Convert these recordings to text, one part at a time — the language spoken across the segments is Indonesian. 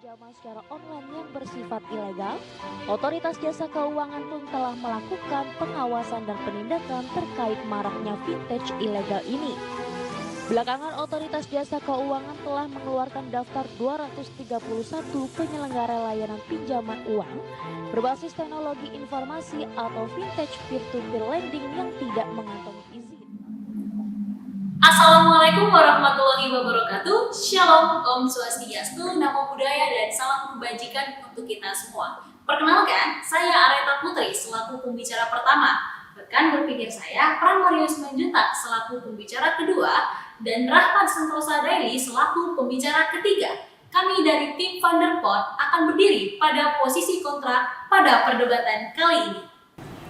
pinjaman secara online yang bersifat ilegal, Otoritas Jasa Keuangan pun telah melakukan pengawasan dan penindakan terkait maraknya vintage ilegal ini. Belakangan Otoritas Jasa Keuangan telah mengeluarkan daftar 231 penyelenggara layanan pinjaman uang berbasis teknologi informasi atau vintage peer-to-peer lending yang tidak mengantongi izin. Assalamualaikum warahmatullahi wabarakatuh. Shalom, Om Swastiastu, Namo Buddhaya, dan salam kebajikan untuk kita semua. Perkenalkan, saya Areta Putri selaku pembicara pertama. Rekan berpikir saya, Pran Marius Manjuntak selaku pembicara kedua, dan Rahmat Santosa Daily selaku pembicara ketiga. Kami dari tim Thunderpod akan berdiri pada posisi kontra pada perdebatan kali ini.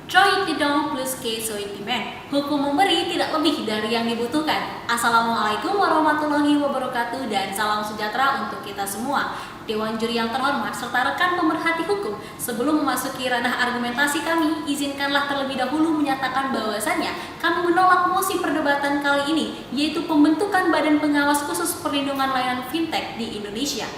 Choi Tidong plus K Soi Timen. Hukum memberi tidak lebih dari yang dibutuhkan. Assalamualaikum warahmatullahi wabarakatuh dan salam sejahtera untuk kita semua. Dewan juri yang terhormat serta rekan pemerhati hukum, sebelum memasuki ranah argumentasi kami, izinkanlah terlebih dahulu menyatakan bahwasannya kami menolak mosi perdebatan kali ini, yaitu pembentukan Badan Pengawas Khusus Perlindungan Layanan Fintech di Indonesia.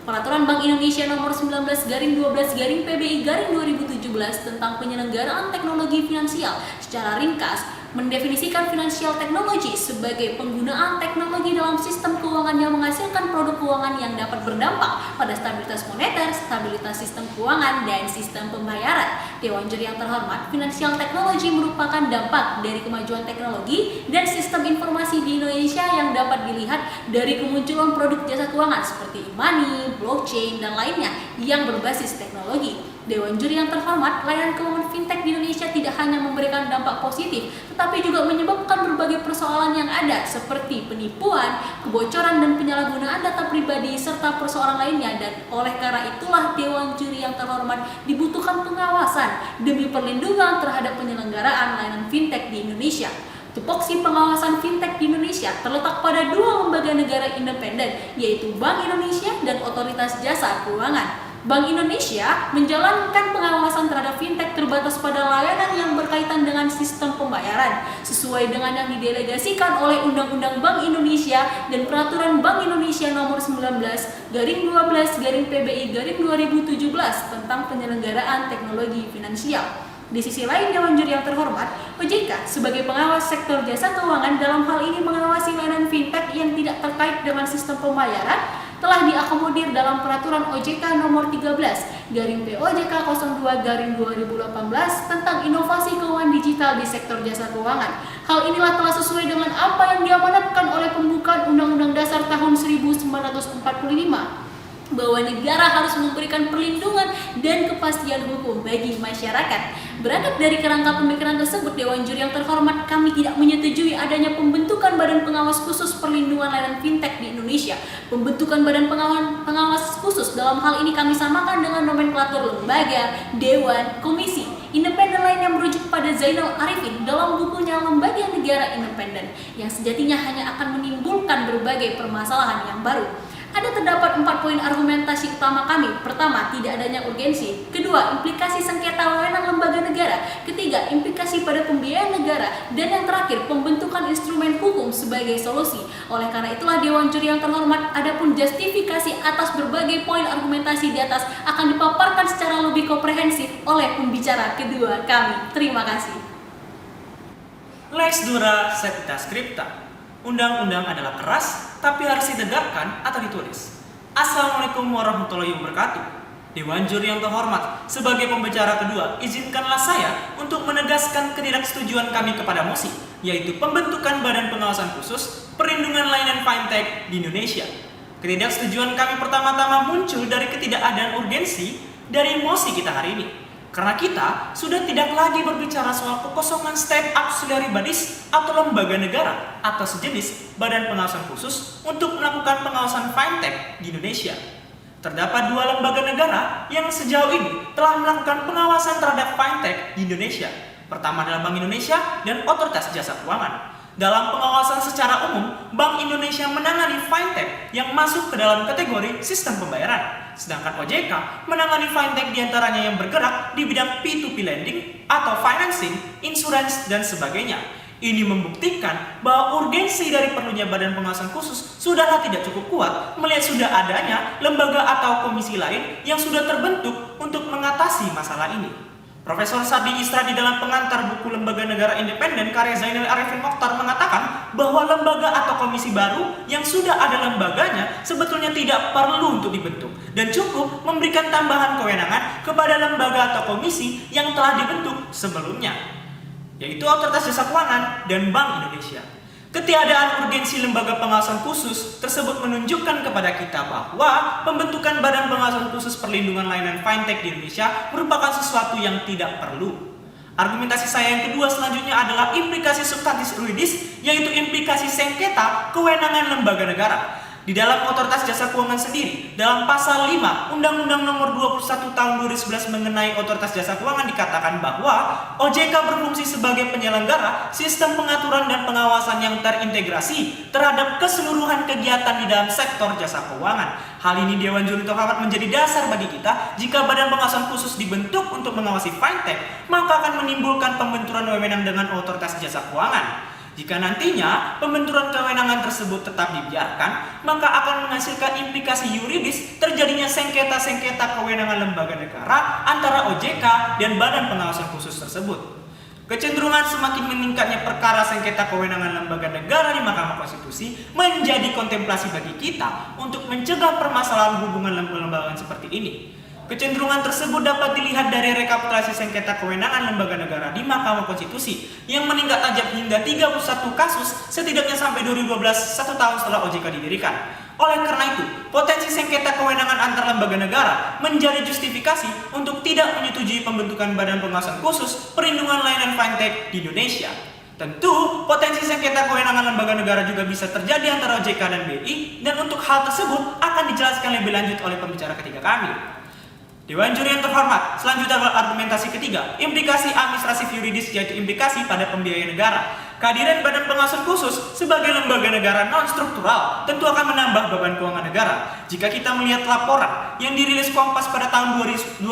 Peraturan Bank Indonesia Nomor 19/12/PBI/2017 tentang penyelenggaraan teknologi finansial secara ringkas mendefinisikan financial technology sebagai penggunaan teknologi dalam sistem keuangan yang menghasilkan produk keuangan yang dapat berdampak pada stabilitas moneter, stabilitas sistem keuangan, dan sistem pembayaran. Dewan juri yang terhormat, financial technology merupakan dampak dari kemajuan teknologi dan sistem informasi di Indonesia yang dapat dilihat dari kemunculan produk jasa keuangan seperti e-money, blockchain, dan lainnya yang berbasis teknologi. Dewan juri yang terhormat, layanan keuangan fintech di Indonesia tidak hanya memberikan dampak positif, tetapi juga menyebabkan berbagai persoalan yang ada seperti penipuan, kebocoran, dan penyalahgunaan data pribadi serta persoalan lainnya. Dan oleh karena itulah Dewan juri yang terhormat dibutuhkan pengawasan demi perlindungan terhadap penyelenggaraan layanan fintech di Indonesia. Tupoksi pengawasan fintech di Indonesia terletak pada dua lembaga negara independen, yaitu Bank Indonesia dan Otoritas Jasa Keuangan. Bank Indonesia menjalankan pengawasan terhadap fintech terbatas pada layanan yang berkaitan dengan sistem pembayaran sesuai dengan yang didelegasikan oleh Undang-Undang Bank Indonesia dan Peraturan Bank Indonesia Nomor 19/12/PBI/2017 tentang penyelenggaraan teknologi finansial. Di sisi lain, Dewan juri yang terhormat, OJK sebagai pengawas sektor jasa keuangan dalam hal ini mengawasi layanan fintech yang tidak terkait dengan sistem pembayaran telah diakomodir dalam Peraturan OJK Nomor 13/POJK 02/2018 tentang inovasi keuangan digital di sektor jasa keuangan. Hal inilah telah sesuai dengan apa yang diamanatkan oleh pembukaan Undang-Undang Dasar tahun 1945. Bahwa negara harus memberikan perlindungan dan kepastian hukum bagi masyarakat. Beranjak dari kerangka pemikiran tersebut, Dewan juri yang terhormat, kami tidak menyetujui adanya pembentukan Badan Pengawas Khusus Perlindungan Layanan Fintech di Indonesia. Pembentukan Badan Pengawas Khusus dalam hal ini kami samakan dengan nomenklatur lembaga, dewan, komisi independen lain yang merujuk pada Zainal Arifin dalam bukunya Lembaga Negara Independen, yang sejatinya hanya akan menimbulkan berbagai permasalahan yang baru. Ada terdapat 4 poin argumentasi utama kami. Pertama, tidak adanya urgensi. Kedua, implikasi sengketa layanan lembaga negara. Ketiga, implikasi pada pembiayaan negara. Dan yang terakhir, pembentukan instrumen hukum sebagai solusi. Oleh karena itulah Dewan juri yang terhormat, adapun justifikasi atas berbagai poin argumentasi di atas akan dipaparkan secara lebih komprehensif oleh pembicara kedua kami. Terima kasih. Lex dura septa scripta. Undang-undang adalah keras, tapi harus ditegakkan atau ditulis. Assalamualaikum warahmatullahi wabarakatuh. Dewan juri yang terhormat, sebagai pembicara kedua, izinkanlah saya untuk menegaskan ketidaksetujuan kami kepada mosi, yaitu pembentukan Badan Pengawasan Khusus Perlindungan Layanan Fintech di Indonesia. Ketidaksetujuan kami pertama-tama muncul dari ketidakadaan urgensi dari mosi kita hari ini. Karena kita sudah tidak lagi berbicara soal kekosongan state auxiliary bodies atau lembaga negara atau sejenis badan pengawasan khusus untuk melakukan pengawasan fintech di Indonesia. Terdapat dua lembaga negara yang sejauh ini telah melakukan pengawasan terhadap fintech di Indonesia. Pertama adalah Bank Indonesia dan Otoritas Jasa Keuangan. Dalam pengawasan secara umum, Bank Indonesia menangani fintech yang masuk ke dalam kategori sistem pembayaran, sedangkan OJK menangani fintech diantaranya yang bergerak di bidang P2P lending atau financing, insurance, dan sebagainya. Ini membuktikan bahwa urgensi dari perlunya badan pengawasan khusus sudahlah tidak cukup kuat melihat sudah adanya lembaga atau komisi lain yang sudah terbentuk untuk mengatasi masalah ini. Profesor Sadi Isra di dalam pengantar buku Lembaga Negara Independen karya Zainal Arifin Mokhtar mengatakan bahwa lembaga atau komisi baru yang sudah ada lembaganya sebetulnya tidak perlu untuk dibentuk dan cukup memberikan tambahan kewenangan kepada lembaga atau komisi yang telah dibentuk sebelumnya, yaitu Otoritas Jasa Keuangan dan Bank Indonesia. Ketiadaan urgensi lembaga pengawasan khusus tersebut menunjukkan kepada kita bahwa pembentukan Badan Pengawasan Khusus Perlindungan Layanan Fintech di Indonesia merupakan sesuatu yang tidak perlu. Argumentasi saya yang kedua selanjutnya adalah implikasi substantif yuridis, yaitu implikasi sengketa kewenangan lembaga negara. Di dalam Otoritas Jasa Keuangan sendiri, dalam pasal 5 Undang-Undang Nomor 21 Tahun 2011 mengenai Otoritas Jasa Keuangan dikatakan bahwa OJK berfungsi sebagai penyelenggara sistem pengaturan dan pengawasan yang terintegrasi terhadap keseluruhan kegiatan di dalam sektor jasa keuangan. Hal ini Dewan Juri Terhormat menjadi dasar bagi kita jika Badan Pengawasan Khusus dibentuk untuk mengawasi fintech, maka akan menimbulkan pembenturan wewenang dengan Otoritas Jasa Keuangan. Jika nantinya pembenturan kewenangan tersebut tetap dibiarkan, maka akan menghasilkan implikasi yuridis terjadinya sengketa-sengketa kewenangan lembaga negara antara OJK dan Badan Pengawasan Khusus tersebut. Kecenderungan semakin meningkatnya perkara sengketa kewenangan lembaga negara di Mahkamah Konstitusi menjadi kontemplasi bagi kita untuk mencegah permasalahan hubungan lembaga seperti ini. Kecenderungan tersebut dapat dilihat dari rekapitulasi sengketa kewenangan lembaga negara di Mahkamah Konstitusi yang meningkat tajam hingga 31 kasus setidaknya sampai 2012, 1 tahun setelah OJK didirikan. Oleh karena itu, potensi sengketa kewenangan antar lembaga negara menjadi justifikasi untuk tidak menyetujui pembentukan Badan Pengawasan Khusus Perlindungan Layanan Fintech di Indonesia. Tentu, potensi sengketa kewenangan lembaga negara juga bisa terjadi antara OJK dan BI, dan untuk hal tersebut akan dijelaskan lebih lanjut oleh pembicara ketiga kami. Dewan Juri yang terhormat, selanjutnya adalah argumentasi ketiga, implikasi administratif yuridis, yaitu implikasi pada pembiayaan negara. Kehadiran Badan Pengawasan Khusus sebagai lembaga negara non-struktural tentu akan menambah beban keuangan negara. Jika kita melihat laporan yang dirilis Kompas pada tahun 2011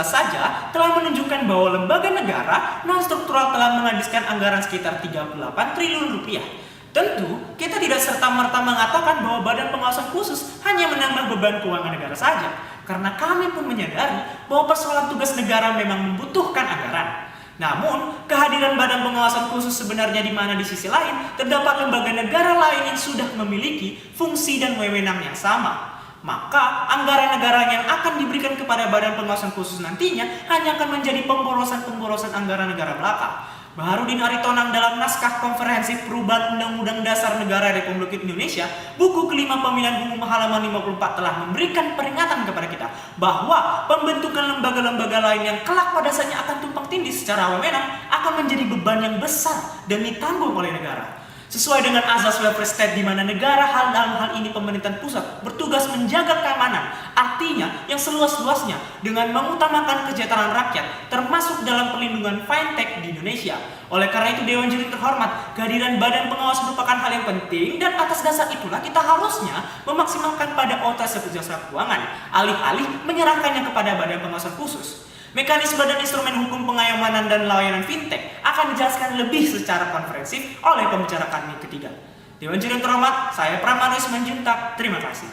saja telah menunjukkan bahwa lembaga negara non-struktural telah menghabiskan anggaran sekitar 38 triliun rupiah. Tentu, kita tidak serta-merta mengatakan bahwa Badan Pengawasan Khusus hanya menambah beban keuangan negara saja, karena kami pun menyadari bahwa persoalan tugas negara memang membutuhkan anggaran. Namun, kehadiran Badan Pengawasan Khusus sebenarnya di mana di sisi lain terdapat lembaga negara lain yang sudah memiliki fungsi dan wewenang yang sama. Maka, anggaran negara yang akan diberikan kepada Badan Pengawasan Khusus nantinya hanya akan menjadi pemborosan anggaran negara belaka. Baharudin Aritonang dalam naskah komprehensif perubahan Undang-Undang Dasar Negara Republik Indonesia, buku kelima pemilihan umum halaman 54 telah memberikan peringatan kepada kita bahwa pembentukan lembaga-lembaga lain yang kelak pada saatnya akan tumpang tindih secara wewenang akan menjadi beban yang besar dan ditanggung oleh negara. Sesuai dengan azas welfare state di mana negara dalam hal ini pemerintahan pusat bertugas menjaga keamanan, artinya yang seluas-luasnya dengan mengutamakan kesejahteraan rakyat termasuk dalam perlindungan fintech di Indonesia. Oleh karena itu Dewan Juri Terhormat, kehadiran Badan Pengawas merupakan hal yang penting dan atas dasar itulah kita harusnya memaksimalkan pada Otoritas Jasa Keuangan alih-alih menyerahkannya kepada Badan Pengawasan Khusus. Mekanisme dan instrumen hukum pengamanan dan layanan fintech akan dijelaskan lebih secara konferensif oleh pembicara kami ketiga. Dewan Juri yang terhormat, saya Pramana Simanjuntak, terima kasih.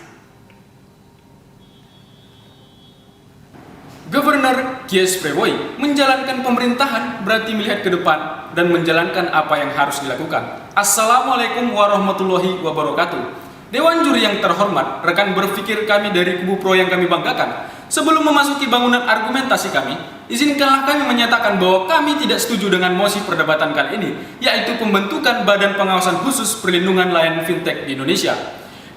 Gubernur Kies Preboy menjalankan pemerintahan berarti melihat ke depan dan menjalankan apa yang harus dilakukan. Assalamualaikum warahmatullahi wabarakatuh. Dewan Juri yang terhormat, rekan berpikir kami dari kubu pro yang kami banggakan. Sebelum memasuki bangunan argumentasi kami, izinkanlah kami menyatakan bahwa kami tidak setuju dengan mosi perdebatan kali ini, yaitu pembentukan Badan Pengawasan Khusus Perlindungan Layanan Fintech di Indonesia.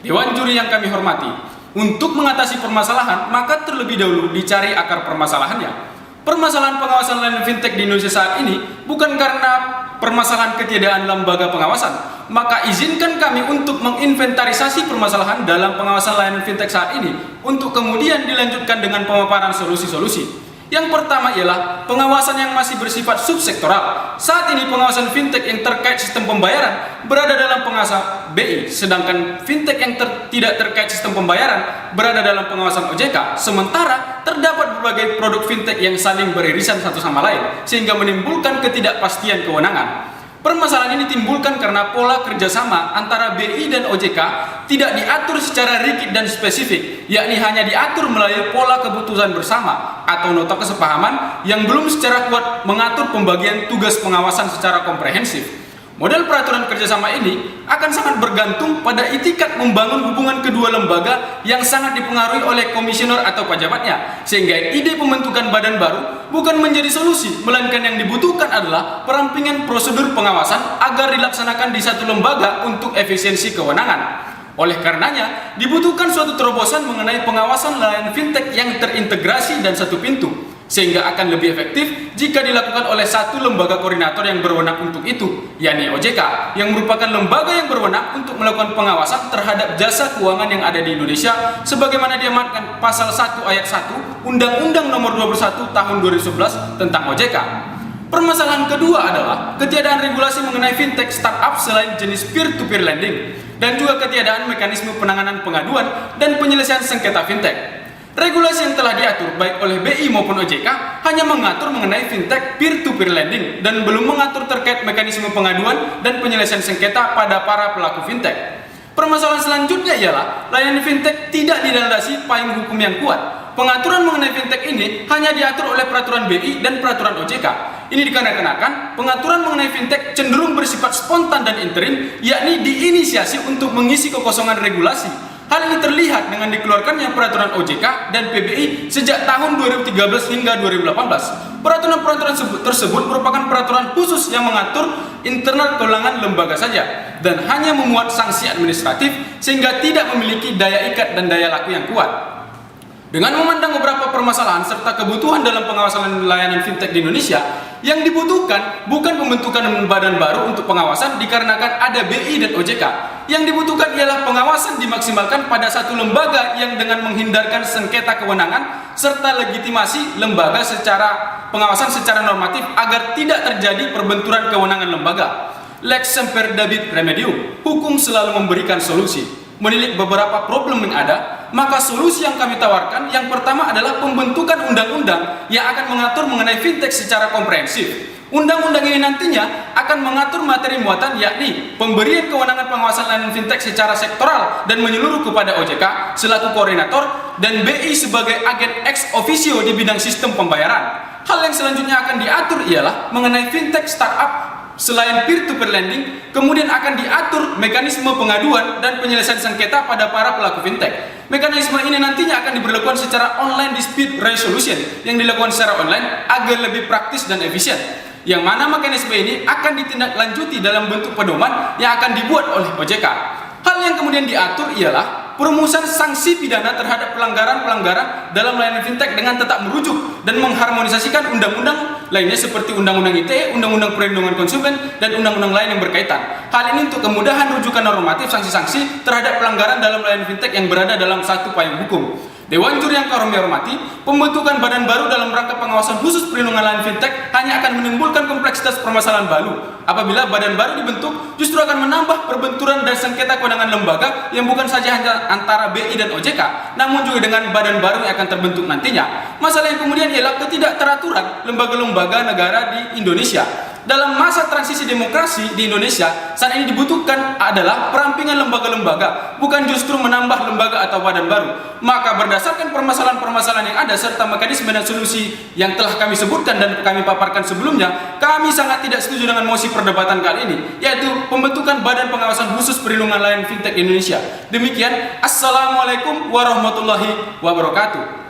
Dewan Juri yang kami hormati, untuk mengatasi permasalahan, maka terlebih dahulu dicari akar permasalahannya. Permasalahan pengawasan layanan fintech di Indonesia saat ini bukan karena permasalahan ketiadaan lembaga pengawasan, maka izinkan kami untuk menginventarisasi permasalahan dalam pengawasan layanan fintech saat ini untuk kemudian dilanjutkan dengan pemaparan solusi-solusi. Yang pertama ialah pengawasan yang masih bersifat subsektoral. Saat ini pengawasan fintech yang terkait sistem pembayaran berada dalam pengawasan BI, sedangkan fintech yang tidak terkait sistem pembayaran berada dalam pengawasan OJK. Sementara terdapat berbagai produk fintech yang saling beririsan satu sama lain, sehingga menimbulkan ketidakpastian kewenangan. Permasalahan ini timbulkan karena pola kerjasama antara BI dan OJK tidak diatur secara rigid dan spesifik, yakni hanya diatur melalui pola keputusan bersama atau nota kesepahaman yang belum secara kuat mengatur pembagian tugas pengawasan secara komprehensif. Model peraturan kerjasama ini akan sangat bergantung pada itikat membangun hubungan kedua lembaga yang sangat dipengaruhi oleh komisioner atau pejabatnya, sehingga ide pembentukan badan baru bukan menjadi solusi, melainkan yang dibutuhkan adalah perampingan prosedur pengawasan agar dilaksanakan di satu lembaga untuk efisiensi kewenangan. Oleh karenanya, dibutuhkan suatu terobosan mengenai pengawasan layanan fintech yang terintegrasi dan satu pintu, sehingga akan lebih efektif jika dilakukan oleh satu lembaga koordinator yang berwenang untuk itu, yakni OJK, yang merupakan lembaga yang berwenang untuk melakukan pengawasan terhadap jasa keuangan yang ada di Indonesia sebagaimana diamanatkan pasal 1 ayat 1 Undang-Undang Nomor 21 Tahun 2011 tentang OJK. Permasalahan kedua adalah ketiadaan regulasi mengenai fintech startup selain jenis peer-to-peer lending dan juga ketiadaan mekanisme penanganan pengaduan dan penyelesaian sengketa fintech. Regulasi yang telah diatur baik oleh BI maupun OJK hanya mengatur mengenai fintech peer-to-peer lending dan belum mengatur terkait mekanisme pengaduan dan penyelesaian sengketa pada para pelaku fintech. Permasalahan selanjutnya ialah layanan fintech tidak dilandasi payung hukum yang kuat. Pengaturan mengenai fintech ini hanya diatur oleh peraturan BI dan peraturan OJK. Ini dikarenakan pengaturan mengenai fintech cenderung bersifat spontan dan interim, yakni diinisiasi untuk mengisi kekosongan regulasi. Hal ini terlihat dengan dikeluarkannya peraturan OJK dan PBI sejak tahun 2013 hingga 2018. Peraturan-peraturan tersebut merupakan peraturan khusus yang mengatur internal keuangan lembaga saja dan hanya memuat sanksi administratif sehingga tidak memiliki daya ikat dan daya laku yang kuat. Dengan memandang beberapa permasalahan serta kebutuhan dalam pengawasan layanan fintech di Indonesia, yang dibutuhkan bukan pembentukan badan baru untuk pengawasan dikarenakan ada BI dan OJK. Yang dibutuhkan ialah pengawasan dimaksimalkan pada satu lembaga yang dengan menghindarkan sengketa kewenangan serta legitimasi lembaga secara pengawasan secara normatif agar tidak terjadi perbenturan kewenangan lembaga. Lex semper dabit remedium, hukum selalu memberikan solusi. Menilik beberapa problem yang ada, maka solusi yang kami tawarkan yang pertama adalah pembentukan undang-undang yang akan mengatur mengenai fintech secara komprehensif. Undang-undang ini nantinya akan mengatur materi muatan yakni pemberian kewenangan pengawasan layanan fintech secara sektoral dan menyeluruh kepada OJK selaku koordinator dan BI sebagai agen ex officio di bidang sistem pembayaran. Hal yang selanjutnya akan diatur ialah mengenai fintech startup selain peer-to-peer lending, kemudian akan diatur mekanisme pengaduan dan penyelesaian sengketa pada para pelaku fintech. Mekanisme ini nantinya akan diberlakukan secara online dispute resolution yang dilakukan secara online agar lebih praktis dan efisien. Yang mana mekanisme ini akan ditindaklanjuti dalam bentuk pedoman yang akan dibuat oleh OJK. Hal yang kemudian diatur ialah perumusan sanksi pidana terhadap pelanggaran-pelanggaran dalam layanan fintech dengan tetap merujuk dan mengharmonisasikan undang-undang lainnya seperti Undang-Undang ITE, Undang-Undang Perlindungan Konsumen, dan undang-undang lain yang berkaitan. Hal ini untuk kemudahan rujukan normatif sanksi-sanksi terhadap pelanggaran dalam layanan fintech yang berada dalam satu payung hukum. Dewan Juri yang kami hormati, pembentukan badan baru dalam rangka pengawasan khusus perlindungan layanan fintech hanya akan menimbulkan kompleksitas permasalahan baru. Apabila badan baru dibentuk, justru akan menambah perbenturan dan sengketa kewenangan lembaga yang bukan saja hanya antara BI dan OJK, namun juga dengan badan baru yang akan terbentuk nantinya. Masalah yang kemudian ialah ketidakteraturan lembaga-lembaga negara di Indonesia. Dalam masa transisi demokrasi di Indonesia, saat ini dibutuhkan adalah perampingan lembaga-lembaga, bukan justru menambah lembaga atau badan baru. Maka berdasarkan permasalahan-permasalahan yang ada serta mekanisme dan solusi yang telah kami sebutkan dan kami paparkan sebelumnya, kami sangat tidak setuju dengan mosi perdebatan kali ini, yaitu pembentukan Badan Pengawasan Khusus Perlindungan Layanan Fintech Indonesia. Demikian, Assalamualaikum warahmatullahi wabarakatuh.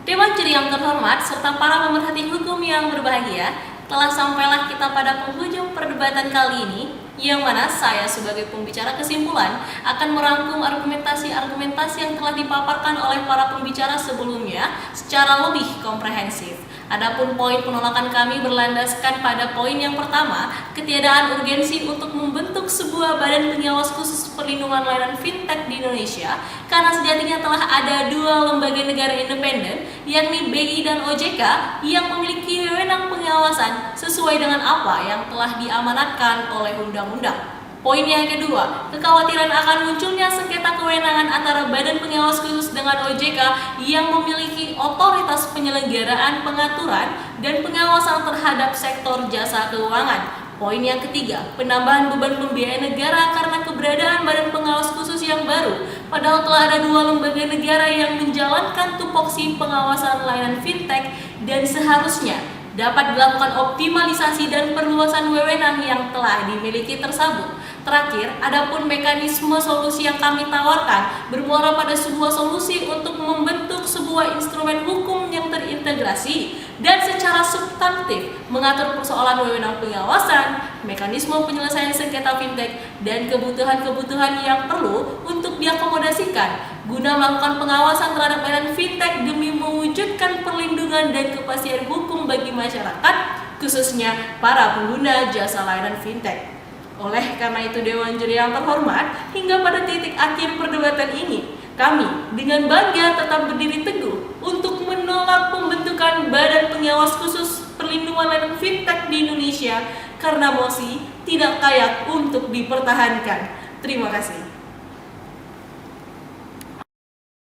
Dewan Juri yang terhormat serta para pemerhati hukum yang berbahagia, telah sampailah kita pada penghujung perdebatan kali ini, yang mana saya sebagai pembicara kesimpulan akan merangkum argumentasi-argumentasi yang telah dipaparkan oleh para pembicara sebelumnya secara lebih komprehensif. Adapun poin penolakan kami berlandaskan pada poin yang pertama, ketiadaan urgensi untuk membentuk sebuah badan pengawas khusus perlindungan layanan fintech di Indonesia, karena sejatinya telah ada dua lembaga negara independen, yakni BI dan OJK, yang memiliki wewenang pengawasan sesuai dengan apa yang telah diamanatkan oleh undang-undang. Poin yang kedua, kekhawatiran akan munculnya sengketa kewenangan antara Badan Pengawas Khusus dengan OJK yang memiliki otoritas penyelenggaraan pengaturan dan pengawasan terhadap sektor jasa keuangan. Poin yang ketiga, penambahan beban pembiayaan negara karena keberadaan Badan Pengawas Khusus yang baru. Padahal telah ada 2 lembaga negara yang menjalankan tupoksi pengawasan layanan fintech dan seharusnya dapat dilakukan optimalisasi dan perluasan wewenang yang telah dimiliki tersebut. Terakhir, adapun mekanisme solusi yang kami tawarkan bermuara pada sebuah solusi untuk membentuk sebuah instrumen hukum yang terintegrasi dan secara substantif mengatur persoalan wewenang pengawasan, mekanisme penyelesaian sengketa fintech, dan kebutuhan-kebutuhan yang perlu untuk diakomodasikan guna melakukan pengawasan terhadap layanan fintech demi mewujudkan perlindungan dan kepastian hukum bagi masyarakat, khususnya para pengguna jasa layanan fintech. Oleh karena itu, Dewan Juri yang terhormat, hingga pada titik akhir perdebatan ini, kami dengan bangga tetap berdiri teguh untuk menolak pembentukan Badan Pengawas Khusus Perlindungan Layanan Fintech di Indonesia karena mosi tidak layak untuk dipertahankan. Terima kasih.